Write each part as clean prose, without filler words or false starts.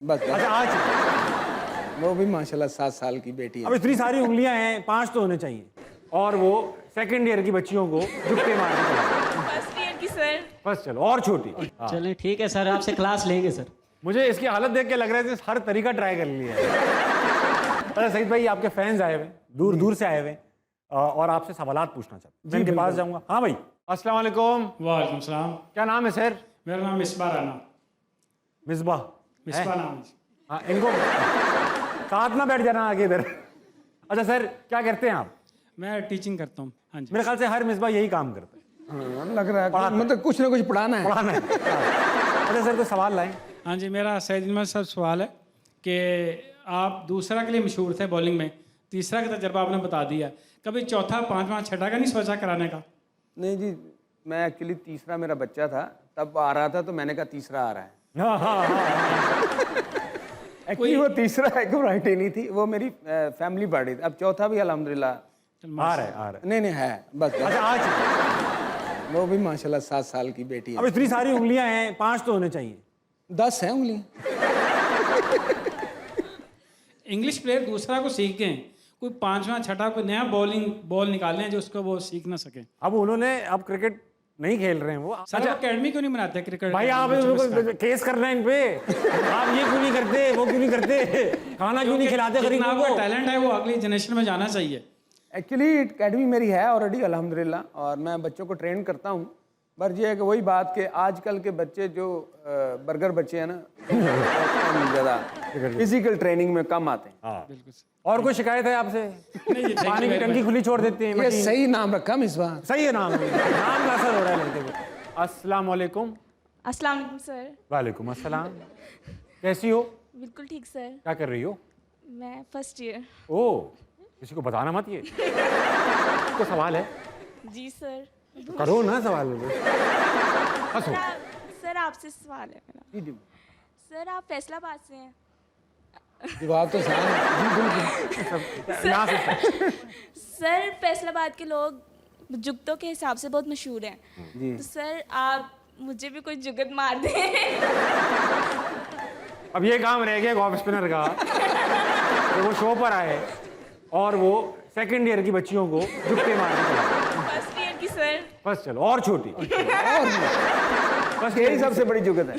बस अच्छा आज वो भी माशाल्लाह 7 साल की बेटी अब है। इतनी सारी उंगलियां हैं, 5 तो होने चाहिए। और वो सेकंड ईयर की बच्चियों को जुत्ते मारने चला। फर्स्ट ईयर की सर। बस चलो और छोटी। हाँ। चलें ठीक है सर, आपसे क्लास लेंगे सर। मुझे इसकी हालत देख के लग रहा है कि हर तरीका ट्राई कर लिया है। अच्छा सईद भाई, आपके फैंस आए हुए दूर दूर से आए हुए और आपसे सवालात पूछना चाहते हैं। मैं इनके पास जाऊंगा। हाँ भाई, अस्सलाम वालेकुम। वालेकुम सलाम। क्या नाम है सर? मेरा नाम मिसबा राना। मिसबाह। मिसबा नाम है। हाँ, इनको साथ ना बैठ जाना आगे इधर। अच्छा सर, क्या करते हैं आप? मैं टीचिंग करता हूँ। हाँ जी। मेरे ख्याल से हर मिसबाह यही काम करता है, हाँ, लग रहा है मतलब कुछ ना कुछ पढ़ाना है। पढ़ाना है। अच्छा सर, कोई सवाल लाएं? हाँ जी, मेरा सैयद इल्मत साहब सवाल है कि आप दूसरा के लिए मशहूर थे बॉलिंग में, तीसरा का तजर्बा आपने बता दिया, कभी चौथा, पांचवा, छठा का नहीं सोचा कराने का? नहीं जी, मैं एक्चुअली तीसरा मेरा बच्चा था, तब आ रहा था तो मैंने कहा तीसरा आ रहा है। हाँ हाँ हाँ। एक्चुअली वो तीसरा एक वैरायटी नहीं थी, वो मेरी फैमिली पार्टी थी। अब चौथा भी अल्हम्दुलिल्लाह आ रहा है, आ रहा है। नहीं है बस। अच्छा आज वो भी माशाल्लाह 7 साल की बेटी अब है। इतनी सारी उंगलियां हैं, 5 तो होने चाहिए। 10 है उंगली। इंग्लिश प्लेयर दूसरा को सीख गए, कोई पांचवा छठा कोई नया बॉल निकालें जो उसको वो सीख ना सके। अब उन्होंने अब क्रिकेट नहीं खेल रहे हैं वो। सर अच्छा अकेडमी क्यों नहीं बनाते क्रिकेट? भाई, आप केस करना है इन पे। आप ये क्यों नहीं करते, वो क्यों नहीं करते, खाना क्यों नहीं खिलाते गरीबों को? टैलेंट है वो अगली जनरेशन में जाना चाहिए। एक्चुअली एकेडमी मेरी है ऑलरेडी अल्हम्दुलिल्लाह, और मैं बच्चों को ट्रेन करता हूँ। पर ये है कि वही बात कि आजकल के बच्चे जो बर्गर बच्चे हैं ना, ज़्यादा फिजिकल ट्रेनिंग में कम आते हैं। हाँ। बिल्कुल सर। और कोई शिकायत है आपसे? नहीं जी, पानी की टंकी खुली छोड़ देते हैं। ये मशीन। सही नाम रखा इस बार। सही है नाम। नाम का असर हो रहा है लड़के को। अस्सलाम वालेकुम। अस्सलाम वालेकुम सर। वालेकुम अस्सलाम। कैसी हो? बिल्कुल ठीक सर। क्या कर रही हो? मैं फर्स्ट ईयर। ओह, किसी को बताना मत ये। तो सवाल है, जी सर। करो ना सवाल। हंसो। सर आपसे सवाल है मेरा। सर आप फैसलाबाद से हैं? जवाब तो सही है। यहाँ से सर फैसलाबाद के लोग जुगतों के हिसाब से बहुत मशहूर हैं, तो सर आप मुझे भी कोई जुगत मार दें। अब ये काम रह गया ऑफ स्पिनर का कि वो शो पर आए और वो सेकंड ईयर की बच्चियों को जुत्ते मारने चला। फर्स्ट ईयर की सर। बस चलो और छोटी। बस यही सबसे बड़ी जुगत है।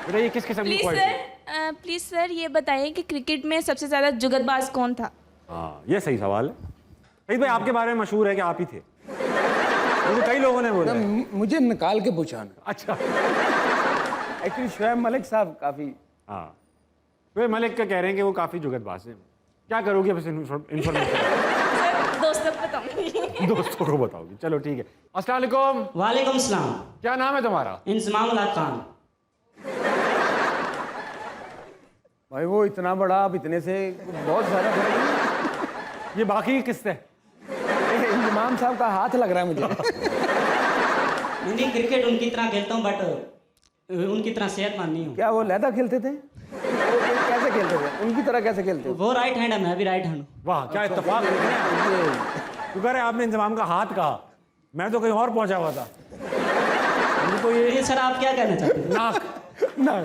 बेटा ये किस किस्म की please quality? Sir, please sir ये बताइए कि क्रिकेट में सबसे ज्यादा जुगतबाज कौन था? हाँ, ये सही सवाल है। सही भाई, आपके बारे में मशहूर है कि आप ही थे। मुझे कई लोगों ने बोला है। मुझे निकाल के पूछाना। अच्छा। एक्चुअली शोएब मलिक साहब काफ़ी। हाँ, वे मलिक का कह रहे हैं कि वो काफ़ी जुगतबाज हैं। क्या करोगे बस इन्फॉर्मेशन? सर दोस्तों को बताऊंगी। दोस्तों को बताओगी, चलो ठीक है। अस्सलाम वालेकुम। वालेकुम सलाम। क्या नाम है तुम्हारा? इंजमाम उल हक खान। भाई वो इतना बड़ा, अब इतने से बहुत ज़्यादा फर्क है। ये बाकी किससे? इमाम साहब का हाथ लग रहा है मुझे। नहीं, क्रिकेट उनकी तरह खेलता हूँ बट उनकी तरह सेहतमंद नहीं हूँ। क्या वो लहदा खेलते थे? वो कैसे खेलते थे? उनकी तरह कैसे खेलते थे? वो राइट हैंड है, मैं भी राइट हैंड हूँ। वाह, क्या इत्तेफाक। शुक्र है आपने इंजमाम का हाथ कहा, मैं तो कहीं और पहुंचा हुआ था। मुझे तो ये सर आप क्या कहना चाहते हैं? नाक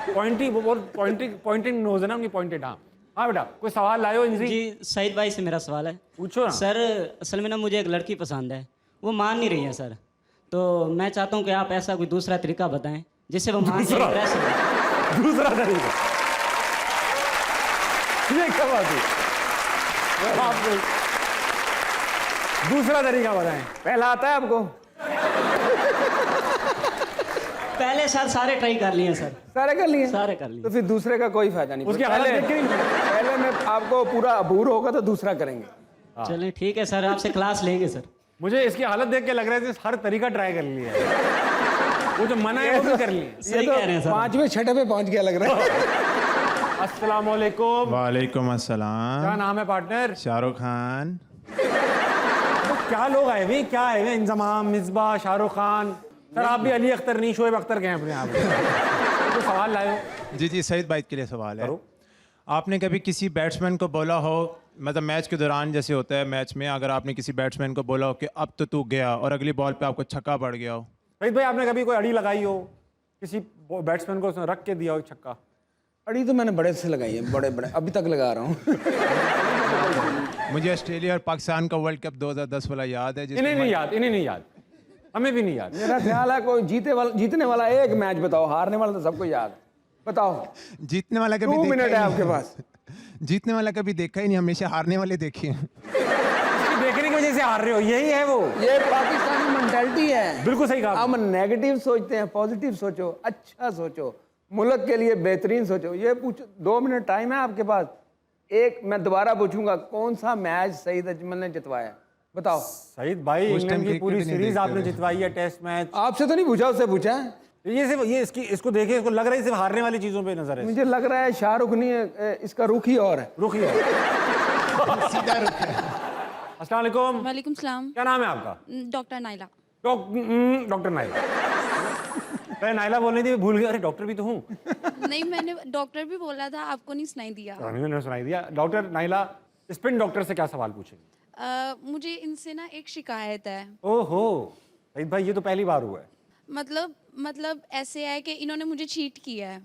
पॉइंटी, वो पॉइंटिंग नोज है ना उनकी, पॉइंटेड। हाँ हाँ बेटा, कोई सवाल लाए हो इनसे? जी सईद भाई से मेरा सवाल है। पूछो ना। सर असल में ना मुझे एक लड़की पसंद है, वो मान नहीं रही है सर, तो मैं चाहता हूँ कि आप ऐसा कोई दूसरा तरीका बताएं जिससे वो मान जाए, impress हो। दूसरा तरीका? ये क्या बात है? आप दूसरा तरीका बताएं। पहला आता है आपको? पहले सर सारे ट्राई कर लिए सर, सारे कर लिए? सारे कर तो लिए। फिर दूसरे का कोई फायदा नहीं। उसकी पहले हालत देख के पहले मैं आपको पूरा अबूर होगा तो दूसरा करेंगे। चलें ठीक है सर, आपसे क्लास लेंगे सर। मुझे इसकी हालत देख के लग रहा है कि हर तरीका ट्राई कर लिया है। वो जो मना है वो भी कर लिए। सही ये तो कह रहे हैं सर। 5वें 6ठे पे पहुंच गया लग रहा है। अस्सलाम वालेकुम। वालेकुम क्या अस्सलाम। नाम है पार्टनर? शाहरुख खान। तो क्या लोग आए हुए, क्या आए हुए? इंजमाम, मिसबा, शाहरुख खान। सर आप भी अली अख्तर नहीं, शोएब अख्तर के हैं अपने आप। तो सवाल लाए हो? जी सईद भाई के लिए सवाल है। करो। आपने कभी किसी बैट्समैन को बोला हो, मतलब मैच के दौरान जैसे होता है मैच में, अगर आपने किसी बैट्समैन को बोला हो कि अब तो तू गया और अगली बॉल पे आपको छक्का पड़ गया हो? सईद भाई, आपने कभी कोई अड़ी लगाई हो किसी बैट्समैन को उसने रख के दिया हो छक्का। अड़ी तो मैंने बड़े से लगाई है, बड़े बड़े अभी तक लगा रहा हूँ। मुझे ऑस्ट्रेलिया और पाकिस्तान का वर्ल्ड कप 2010 वाला याद है इन्हें नहीं याद, इन्हें नहीं याद, हमें भी नहीं याद। मेरा ख्याल है कोई जीतने वाला एक मैच बताओ, हारने वाला तो सबको याद है। बताओ। जीतने वाला कभी 2 देखा मिनट ही है नहीं। आपके पास। जीतने वाला कभी देखा ही नहीं, हमेशा हारने वाले देखे हैं। देखने की वजह से हार रहे हो, यही है वो। ये पाकिस्तानी मेंटालिटी है। बिल्कुल सही कहा हम नेगेटिव सोचते हैं, पॉजिटिव सोचो, अच्छा सोचो, मुल्क के लिए बेहतरीन सोचो। ये पूछो, 2 मिनट टाइम है आपके पास। एक मैं दोबारा पूछूंगा, कौन सा मैच सईद अजमल ने जितवाया? बताओ। सईद भाई, उस टाइम इंग्लैंड की पूरी क्रिकेट नहीं सीरीज देखते आपने थे। जितवाई है, टेस्ट मैच। आपसे तो नहीं पूछा, उससे पूछा है। ये इसको देखे, इसको लग रहा है सिर्फ हारने वाली चीजों पे नजर है। मुझे लग रहा है शाहरुख नहीं है, इसका रुख ही और है। रुकिए। सीधा रुक है। अस्सलाम वालेकुम। वालेकुम सलाम। क्या नाम है आपका? Doctor Naila. Doctor Naila. पहले नाइला बोलनी थी, भूल गया। अरे डॉक्टर भी तो हूँ। नहीं, मैंने डॉक्टर भी बोला था, आपको नहीं सुनाई दिया। मैंने सुनाई दिया। डॉक्टर नाइला, स्पिन डॉक्टर से क्या सवाल पूछेंगे? मुझे इनसे ना एक शिकायत है। ओहो सईद भाई, ये तो पहली बार हुआ है। मतलब ऐसे है कि इन्होंने मुझे चीट किया है।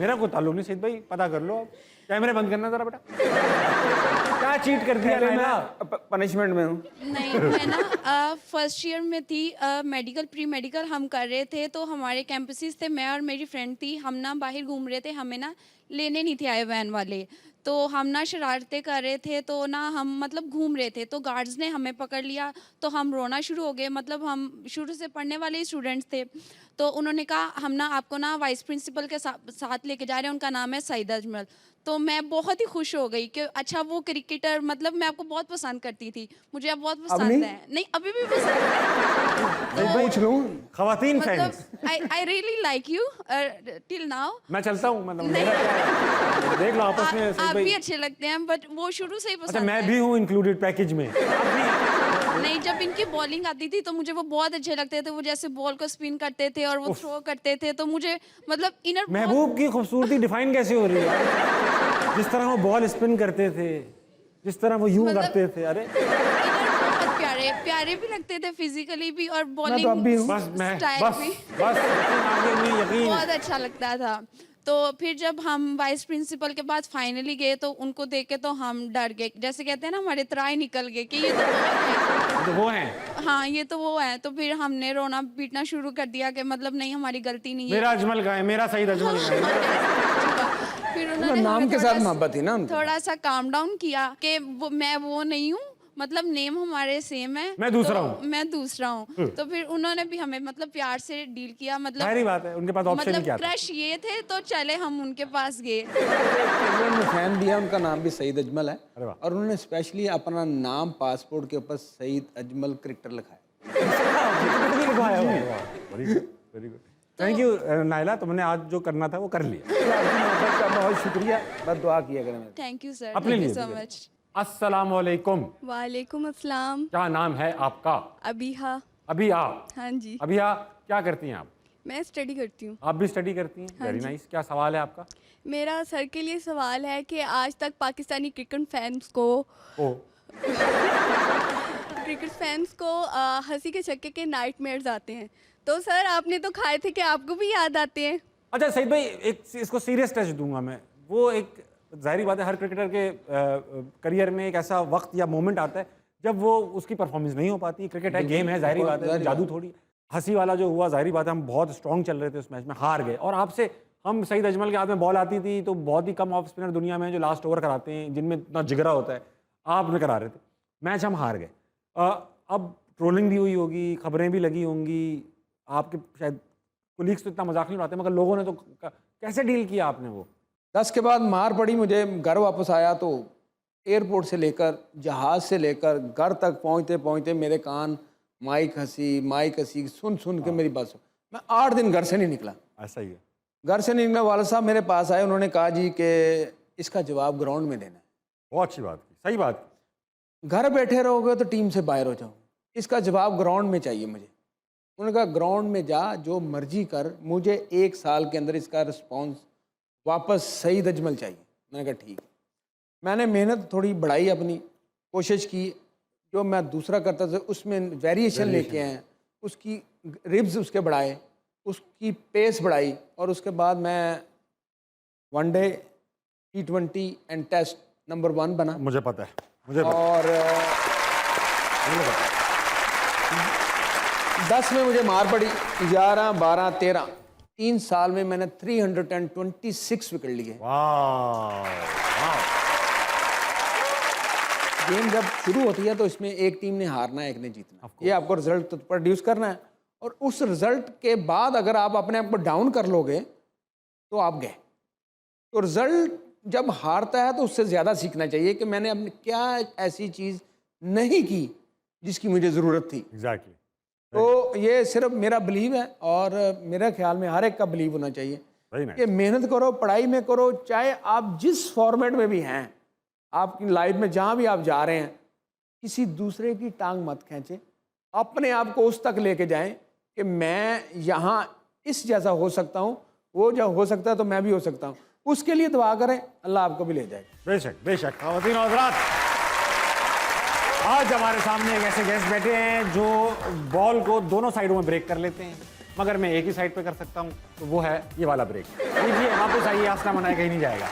मेरा कोई ताल्लुक नहीं सईद भाई, पता कर लो। कैमरे बंद करना जरा बेटा। क्या चीट कर दिया नाइला? पनिशमेंट में हूँ। नहीं, मैं ना फर्स्ट ईयर में थी, मेडिकल प्री मेडिकल हम कर रहे थे, तो हमारे कैंपसेस थे, मैं और मेरी फ्रेंड थी, हम ना बाहर घूम रहे थे, हमें ना लेने नहीं थे आए वैन वाले, तो हम ना शरारतें कर रहे थे, तो ना हम मतलब घूम रहे थे, तो गार्ड्स ने हमें पकड़ लिया, तो हम रोना शुरू हो गए। मतलब हम शुरू से पढ़ने वाले स्टूडेंट्स थे, तो उन्होंने कहा हम ना आपको ना वाइस प्रिंसिपल के साथ लेके जा रहे हैं, उनका नाम है सईद अजमल। तो मैं बहुत ही खुश हो गई कि अच्छा वो क्रिकेटर, मतलब मैं आपको बहुत पसंद करती थी, मुझे आप बहुत पसंद नहीं? है। नहीं, अभी भी पसंद है। पूछ लूँ। खवातीन फैंस। मतलब I really like you till now. मैं चलता हूँ, मतलब नहीं। मेरा क्या है? देख लो आपस में सईद आप भाई। भी अच्छे लगते हैं, बट वो शुरू से ही अच्छा, पसंद मैं है। भी हूँ इंक्लूडेड पैकेज में। नहीं, जब इनकी बॉलिंग आती थी तो मुझे वो बहुत अच्छे लगते थे, वो जैसे बॉल को स्पिन करते थे और वो थ्रो करते थे, तो मुझे मतलब इनर महबूब की खूबसूरती डिफाइन कैसे हो रही है? जिस तरह वो बॉल स्पिन करते थे, जिस तरह वो यूं मतलब- करते थे। अरे बहुत प्यारे भी लगते थे फिजिकली भी, और तो अब भी बॉलिंग हूँ। बस मैं स्टाइल बस भी बस आगे में यकीन। बहुत अच्छा लगता था। तो फिर जब हम वाइस प्रिंसिपल के पास फाइनली गए, तो उनको देख के तो हम डर गए, जैसे कहते हैं ना, हमारे त्राई निकल गए कि ये तो वो है। तो वो हैं। हाँ, ये तो वो है। तो फिर हमने रोना पीटना शुरू कर दिया कि मतलब नहीं, हमारी गलती नहीं है। मेरा अजमल का है, मेरा सईद अजमल का है। फिर उन्होंने नाम हमें के थोड़ा साथ मोहब्बत थी ना उनकी। थोड़ा सा काम डाउन किया कि मैं वो नहीं हूँ, मतलब नेम हमारे सेम है, मैं दूसरा तो हूँ। मैं दूसरा हूँ। तो फिर उन्होंने भी हमें मतलब प्यार से डील किया, मतलब जाहिर बात है, उनके पास ऑप्शन ही मतलब क्या था। क्रश ये थे, तो चले हम उनके पास गए। इंग्लैंड में फैन दिया, उनका नाम भी सईद अजमल है, अरे वाह। और उन्होंने स्पेशली अपना नाम पासपोर्ट के ऊपर सईद अजमल क्रिकेटर लिखा है। Very good. Thank you Naila, तुमने आज जो करना था वो कर लिया। आपकी मोहब्बत का बहुत शुक्रिया, बस दुआ किया करें मेरे। थैंक यू सर, अपने थैंक यू लिए सो भी। मच। अस्सलाम वालेकुम। वालेकुम अस्सलाम। क्या नाम है आपका? अबीहा। अभी आप हाँ जी, अभी आप क्या करती हैं? आप मैं स्टडी करती हूँ। आप भी स्टडी करती हैं? Very nice. क्या सवाल है आपका? मेरा सर के लिए सवाल है कि आज तक पाकिस्तानी ओ क्रिकेट फैंस को हंसी के छक्के के नाइटमेयर्स आते हैं, तो सर आपने तो खाए थे कि आपको भी याद आते हैं? अच्छा सईद भाई, एक इसको सीरियस टच दूंगा मैं। वो एक जाहिर बात है, हर क्रिकेटर के करियर में एक ऐसा वक्त या मोमेंट आता है जब वो उसकी परफॉर्मेंस नहीं हो पाती। क्रिकेट है, गेम है, जाहिर बात है, जादू थोड़ी। हंसी वाला जो हुआ, जाहिर बात है, हम बहुत स्ट्रॉन्ग चल रहे थे उस मैच में, हार गए। और आपसे हम सईद अजमल के हाथ में बॉल आती थी तो बहुत ही कम ऑफ स्पिनर दुनिया में हैं जो लास्ट ओवर कराते हैं, जिनमें इतना जिगरा होता है। आपने करा रहे थे, मैच हम हार गए। अब ट्रोलिंग भी हुई होगी, खबरें भी लगी होंगी, आपके शायद कोलीग्स तो इतना मजाक नहीं उड़ाते, मगर लोगों ने तो कैसे डील किया आपने वो? 10 के बाद मार पड़ी मुझे। घर वापस आया तो एयरपोर्ट से लेकर, जहाज़ से लेकर घर तक पहुंचते पहुंचते मेरे कान माइक हंसी सुन सुन के मेरी बात सुन। मैं 8 दिन घर से नहीं निकला। ऐसा ही है। घर से नहीं निकला। वालिद साहब मेरे पास आए, उन्होंने कहा जी कि इसका जवाब ग्राउंड में देना है। बहुत अच्छी बात की, सही बात की। घर बैठे रहोगे तो टीम से बाहर हो जाओ, इसका जवाब ग्राउंड में चाहिए मुझे। उन्होंने कहा ग्राउंड में जा, जो मर्जी कर, मुझे 1 साल के अंदर इसका रिस्पॉन्स वापस सईद अजमल चाहिए। मैंने कहा ठीक है। मैंने मेहनत थोड़ी बढ़ाई, अपनी कोशिश की, जो मैं दूसरा करता था उसमें वेरिएशन लेके आए, उसकी रिब्स उसके बढ़ाए, उसकी पेस बढ़ाई और उसके बाद मैं one day, T20 and test number 1 बना। मुझे पता है, मुझे पता है, और मुझे पता है। 10 में मुझे मार पड़ी, 11, 12, 13, 3 साल में मैंने 326 विकेट लिए। वाह, गेम जब शुरू होती है तो इसमें एक टीम ने हारना है, एक ने जीतना, ये आपको रिजल्ट तो प्रोड्यूस करना है। और उस रिजल्ट के बाद अगर आप अपने आप को डाउन कर लोगे तो आप गए। तो रिजल्ट जब हारता है तो उससे ज़्यादा सीखना चाहिए कि मैंने अपने क्या ऐसी चीज़ नहीं की जिसकी मुझे ज़रूरत थी। एग्जैक्टली। तो ये सिर्फ मेरा बिलीव है और मेरे ख्याल में हर एक का बिलीव होना चाहिए कि मेहनत करो, पढ़ाई में करो, चाहे आप जिस फॉर्मेट में भी हैं, आपकी लाइफ में जहाँ भी आप जा रहे हैं, किसी दूसरे की टांग मत खींचें, अपने आप को उस तक लेके जाएं कि मैं यहाँ इस जैसा हो सकता हूँ, वो जब हो सकता है तो मैं भी हो सकता हूँ। उसके लिए दुआ करें, अल्लाह आपको भी ले जाएगा। बेशक बेशक। ख़वातीन और हज़रात, आज हमारे सामने एक ऐसे गेस्ट बैठे हैं जो बॉल को दोनों साइडों में ब्रेक कर लेते हैं, मगर मैं एक ही साइड पे कर सकता हूँ, तो वो है ये वाला ब्रेक। लीजिए वापस आइए, आसना मनाए कहीं नहीं जाएगा।